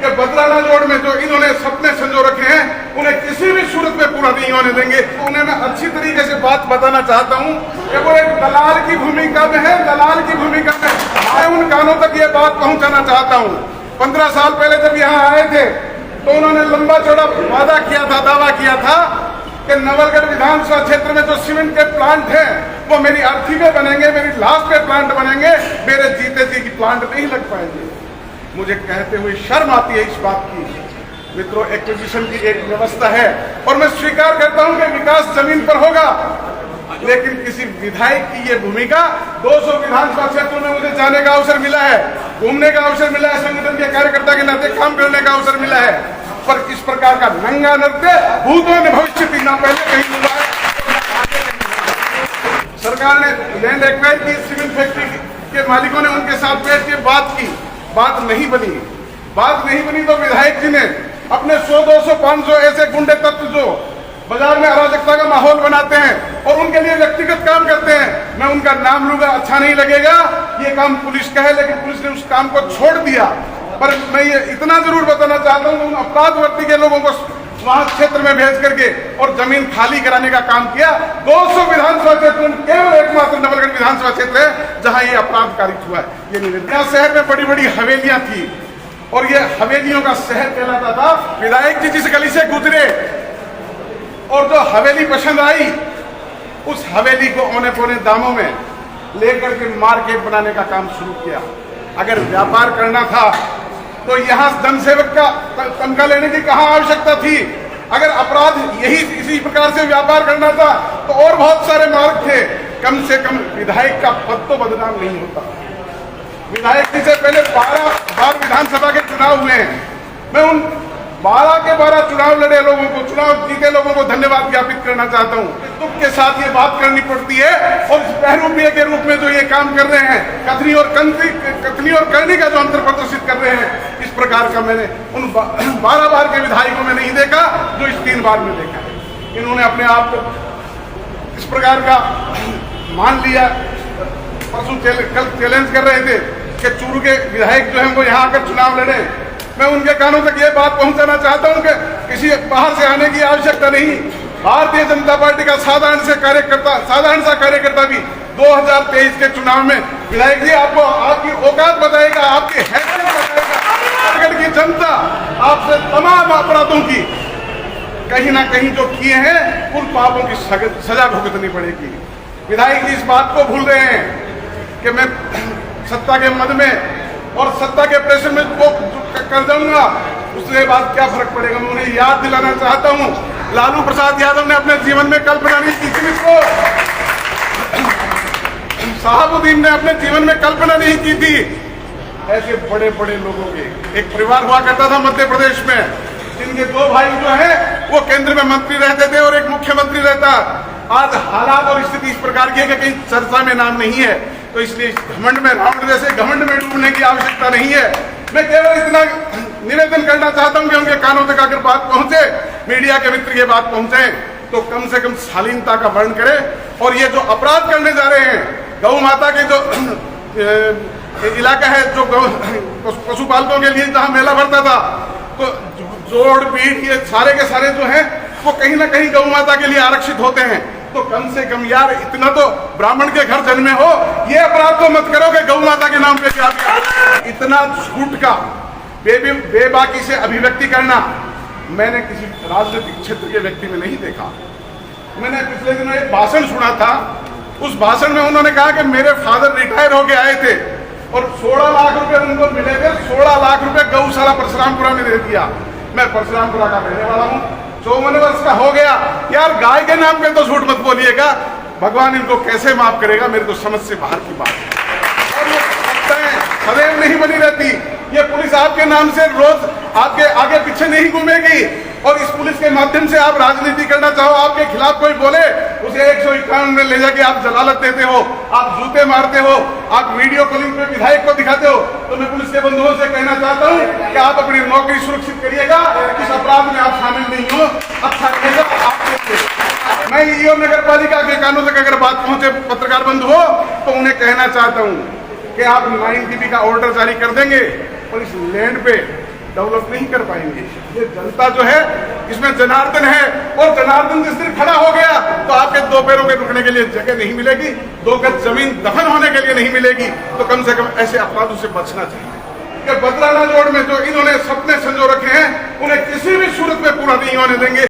कि बदराना जोड़ में जो इन्होंने सपने संजो रखे हैं उन्हें किसी भी सूरत में पूरा नहीं होने देंगे। उन्हें मैं अच्छी तरीके से बात बताना चाहता हूं कि वो एक दलाल की भूमिका में है, दलाल की भूमिका में। मैं उन कानों तक ये बात पहुंचाना चाहता हूं। 15 साल पहले जब यहाँ आए थे तो उन्होंने लंबा चौड़ा वादा किया था, दावा किया था कि नवलगढ़ विधानसभा क्षेत्र में जो सीमेंट के प्लांट हैं वो मेरी अर्थी में बनेंगे, मेरी लाश पे प्लांट बनेंगे, मेरे जीते जी की प्लांट नहीं लग पाएंगे। मुझे कहते हुए शर्म आती है इस बात की। मित्रों, एक्विजिशन की एक व्यवस्था है और मैं स्वीकार करता हूं कि विकास जमीन पर होगा, लेकिन किसी विधायक की ये भूमिका 200 विधानसभा क्षेत्रों में मुझे जाने का अवसर मिला है, घूमने का अवसर मिला है, संगठन के कार्यकर्ता के नाते काम करने का अवसर मिला है, पर इस प्रकार का नंगा नृत्य भूतों ने भविष्य की ना पहले कहीं हुआ है। सरकार ने लैंड एक्वायर की, सीमेंट फैक्ट्री के मालिकों ने उनके साथ बैठ के बात की, बात नहीं बनी तो विधायक जी ने अपने 100, 200, 500 ऐसे गुंडे तत्व जो बाजार में अराजकता का माहौल बनाते हैं और उनके लिए व्यक्तिगत काम करते हैं, मैं उनका नाम लूंगा, अच्छा नहीं लगेगा, ये काम पुलिस का है, लेकिन पुलिस ने उस काम को छोड़ दिया। पर मैं ये इतना जरूर बताना चाहता हूं कि उन अपराध वर्ती के लोगों को वहां क्षेत्र में भेज करके और जमीन खाली कराने का काम किया। 200 विधानसभा क्षेत्र में केवल एकमात्र नवलगढ़ विधानसभा क्षेत्र है जहां ये अपराध कारित हुआ है। ये नहीं, शहर में बड़ी बड़ी हवेलियां थी और ये हवेलियों का शहर कहलाता था। विधायक जी जिस गली से गुजरे और जो हवेली पसंद आई, उस हवेली को औने पौने दामों में लेकर के मार्केट बनाने का काम शुरू किया। अगर व्यापार करना था तो यहाँ जनसेवक का तनख्वाह लेने की कहाँ आवश्यकता थी? अगर अपराध यही इसी प्रकार से व्यापार करना था तो और बहुत सारे मार्ग थे। कम से कम विधायक का पद तो बदनाम नहीं होता। विधायक जी से पहले 12 बार विधानसभा के चुनाव हुए हैं। मैं उन 12 के 12 चुनाव लड़े लोगों को, चुनाव जीते लोगों को धन्यवाद ज्ञापित करना चाहता हूं। दुख के साथ ये बात करनी पड़ती है और इस बहरूपिये के रूप में जो ये काम कर रहे हैं, कथनी और करनी का जो अंतर प्रदर्शित कर रहे हैं, इस प्रकार का मैंने उन 12 बार के विधायकों में नहीं देखा जो इस 3 बार में देखा है। इन्होंने अपने आप को इस प्रकार का मान लिया। परसों कल चैलेंज कर रहे थे कि चूरू के विधायक जो हैं वो यहाँ आकर चुनाव लड़े। मैं उनके कानों तक ये बात पहुंचाना चाहता हूं कि किसी बाहर से आने की आवश्यकता नहीं। भारतीय जनता पार्टी का साधारण सा कार्यकर्ता भी 2023 के चुनाव में विधायक जी आपको आपकी औकात बताएगा, आपकी हैसियत बताएगा। नवलगढ़ की जनता आपसे तमाम अपराधों की कहीं ना कहीं जो किए हैं उन पापों की सजा भुगतनी पड़ेगी। विधायक जी इस बात को भूल रहे हैं कि मैं सत्ता के मद में और सत्ता के प्रेशर में वो कर जाऊंगा, उसके बाद क्या फर्क पड़ेगा। मैं उन्हें याद दिलाना चाहता हूं, लालू प्रसाद यादव ने अपने जीवन में कल्पना नहीं की थी। साहबुद्दीन ने अपने जीवन में कल्पना नहीं की थी। ऐसे बड़े बड़े लोगों के एक परिवार हुआ करता था मध्य प्रदेश में, जिनके 2 भाई जो है वो केंद्र में मंत्री रहते थे और एक मुख्यमंत्री रहता। आज हालात और स्थिति इस प्रकार की है कि कहीं चर्चा में नाम नहीं है, तो इसलिए घमंड में, रावण जैसे घमंड में डूबने की आवश्यकता नहीं है। मैं केवल इतना निवेदन करना चाहता हूं कि उनके कानों तक अगर बात पहुंचे, मीडिया के मित्र ये बात पहुंचे, तो कम से कम शालीनता का वर्ण करें। और ये जो अपराध करने जा रहे हैं, गौ माता के जो इलाका है, जो पशुपालकों के लिए जहां मेला भरता था, तो जोड़ पीठ ये सारे के सारे जो हैं वो कहीं ना कहीं गौ माता के लिए आरक्षित होते हैं। तो कम से कम यार इतना तो ब्राह्मण के घर जन्मे हो, ये अपराध तो मत करो कि गौ माता के नाम पे क्या इतना झूठ का बेबाकी से अभिव्यक्ति करना मैंने किसी राजनीतिक क्षेत्र के व्यक्ति में नहीं देखा। मैंने पिछले दिनों एक भाषण सुना था। उस भाषण में उन्होंने कहा कि मेरे फादर रिटायर होके आए थे और 16 लाख रुपए उनको मिले थे। 16 लाख रुपए गौशाला परशुरामपुरा में दे दिया। मैं परशुरामपुरा का रहने वाला हूँ, 54 वर्ष का हो गया। यार गाय के नाम पे तो झूठ मत बोलिएगा, भगवान इनको कैसे माफ करेगा, मेरी तो समझ से बाहर की बात है। और ये सदैव नहीं बनी रहती। ये पुलिस आपके नाम से रोज आपके आगे पीछे नहीं घूमेगी। और इस पुलिस के माध्यम से आप राजनीति करना चाहो, आपके खिलाफ कोई बोले, उसे 151 में ले जाके आप जलालत देते हो, आप जूते मारते हो, आप वीडियो कॉलिंग पे विधायक को दिखाते हो। तो मैं पुलिस के बंधुओं से कहना चाहता हूँ कि आप अपनी नौकरी सुरक्षित करिएगा, इस अपराध में आप शामिल नहीं हो। अच्छा रहेगा आपके। मैं ईओ नगर पालिका के कानून तक अगर बात पहुंचे पत्रकार बंधु हो, तो उन्हें कहना चाहता हूँ कि आप 9 TB का ऑर्डर जारी कर देंगे और इस लैंड पे डेवलप नहीं कर पाएंगे। ये जनता जो है इसमें जनार्दन है, और जनार्दन जिस दिन खड़ा हो गया तो आपके दो पैरों के रुकने के लिए जगह नहीं मिलेगी, 2 गज जमीन दफन होने के लिए नहीं मिलेगी। तो कम से कम ऐसे अपराधों से बचना चाहिए। कि बदलाना जोड़ में जो इन्होंने सपने संजो रखे हैं उन्हें किसी भी सूरत में पूरा नहीं होने देंगे।